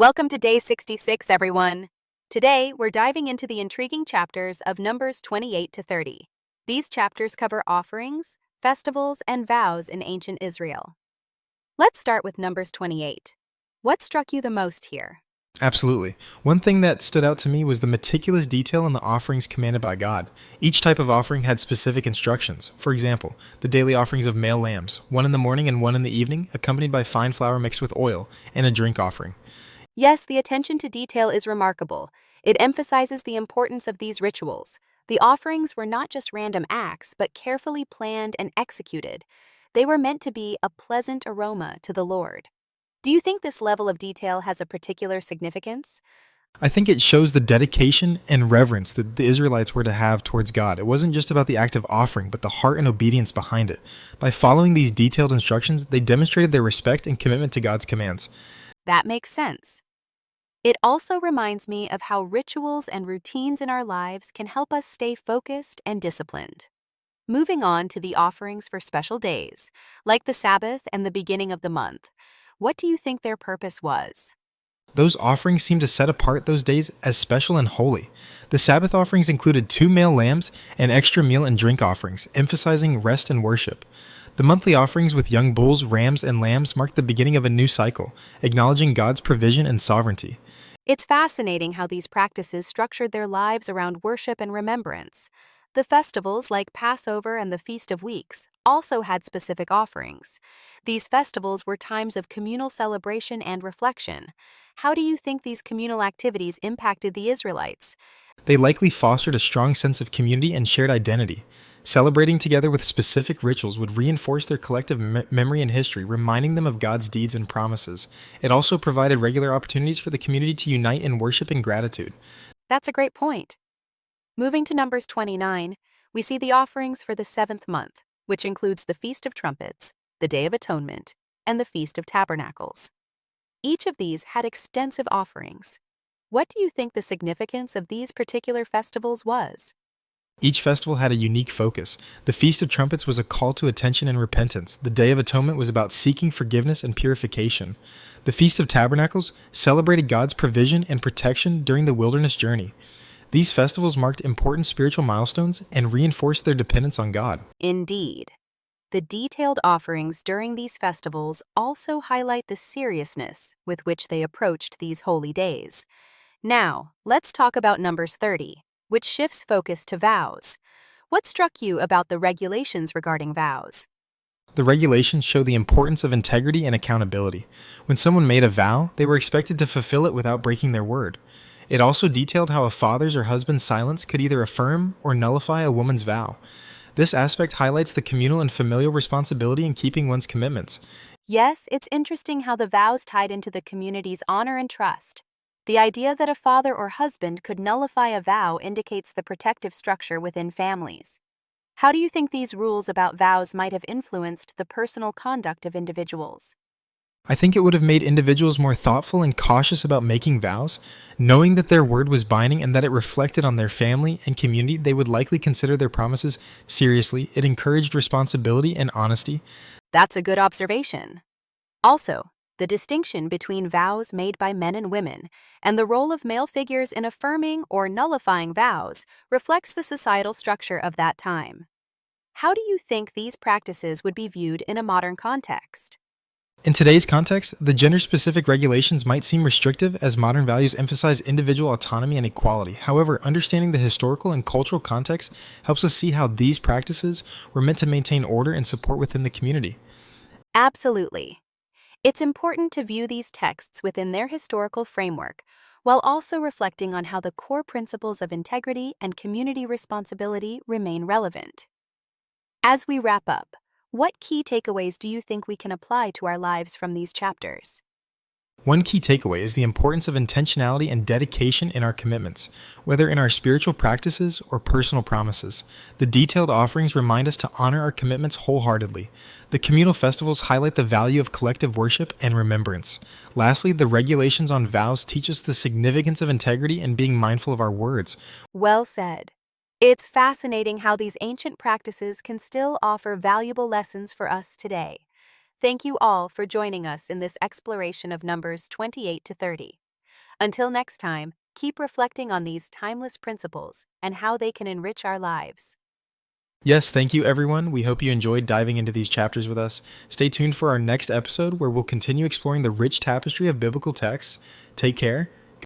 Welcome to day 66, everyone. Today, we're diving into the intriguing chapters of Numbers 28 to 30. These chapters cover offerings, festivals, and vows in ancient Israel. Let's start with Numbers 28. What struck you the most here? Absolutely. One thing that stood out to me was the meticulous detail in the offerings commanded by God. Each type of offering had specific instructions. For example, the daily offerings of male lambs, one in the morning and one in the evening, accompanied by fine flour mixed with oil, and a drink offering. Yes, the attention to detail is remarkable. It emphasizes the importance of these rituals. The offerings were not just random acts, but carefully planned and executed. They were meant to be a pleasant aroma to the Lord. Do you think this level of detail has a particular significance? I think it shows the dedication and reverence that the Israelites were to have towards God. It wasn't just about the act of offering, but the heart and obedience behind it. By following these detailed instructions, they demonstrated their respect and commitment to God's commands. That makes sense. It also reminds me of how rituals and routines in our lives can help us stay focused and disciplined. Moving on to the offerings for special days, like the Sabbath and the beginning of the month, what do you think their purpose was? Those offerings seemed to set apart those days as special and holy. The Sabbath offerings included 2 male lambs and extra meal and drink offerings, emphasizing rest and worship. The monthly offerings with young bulls, rams, and lambs marked the beginning of a new cycle, acknowledging God's provision and sovereignty. It's fascinating how these practices structured their lives around worship and remembrance. The festivals like Passover and the Feast of Weeks also had specific offerings. These festivals were times of communal celebration and reflection. How do you think these communal activities impacted the Israelites? They likely fostered a strong sense of community and shared identity. Celebrating together with specific rituals would reinforce their collective memory and history, reminding them of God's deeds and promises. It also provided regular opportunities for the community to unite in worship and gratitude. That's a great point. Moving to Numbers 29, we see the offerings for the seventh month, which includes the Feast of Trumpets, the Day of Atonement, and the Feast of Tabernacles. Each of these had extensive offerings. What do you think the significance of these particular festivals was? Each festival had a unique focus. The Feast of Trumpets was a call to attention and repentance. The Day of Atonement was about seeking forgiveness and purification. The Feast of Tabernacles celebrated God's provision and protection during the wilderness journey. These festivals marked important spiritual milestones and reinforced their dependence on God. Indeed. The detailed offerings during these festivals also highlight the seriousness with which they approached these holy days. Now, let's talk about Numbers 30, which shifts focus to vows. What struck you about the regulations regarding vows? The regulations show the importance of integrity and accountability. When someone made a vow, they were expected to fulfill it without breaking their word. It also detailed how a father's or husband's silence could either affirm or nullify a woman's vow. This aspect highlights the communal and familial responsibility in keeping one's commitments. Yes, it's interesting how the vows tied into the community's honor and trust. The idea that a father or husband could nullify a vow indicates the protective structure within families. How do you think these rules about vows might have influenced the personal conduct of individuals? I think it would have made individuals more thoughtful and cautious about making vows. Knowing that their word was binding and that it reflected on their family and community, they would likely consider their promises seriously. It encouraged responsibility and honesty. That's a good observation. Also, the distinction between vows made by men and women and the role of male figures in affirming or nullifying vows reflects the societal structure of that time. How do you think these practices would be viewed in a modern context? In today's context, the gender-specific regulations might seem restrictive as modern values emphasize individual autonomy and equality. However, understanding the historical and cultural context helps us see how these practices were meant to maintain order and support within the community. Absolutely. It's important to view these texts within their historical framework, while also reflecting on how the core principles of integrity and community responsibility remain relevant. As we wrap up, what key takeaways do you think we can apply to our lives from these chapters? One key takeaway is the importance of intentionality and dedication in our commitments, whether in our spiritual practices or personal promises. The detailed offerings remind us to honor our commitments wholeheartedly. The communal festivals highlight the value of collective worship and remembrance. Lastly, the regulations on vows teach us the significance of integrity and being mindful of our words. Well said. It's fascinating how these ancient practices can still offer valuable lessons for us today. Thank you all for joining us in this exploration of Numbers 28 to 30. Until next time, keep reflecting on these timeless principles and how they can enrich our lives. Yes, thank you everyone. We hope you enjoyed diving into these chapters with us. Stay tuned for our next episode where we'll continue exploring the rich tapestry of biblical texts. Take care,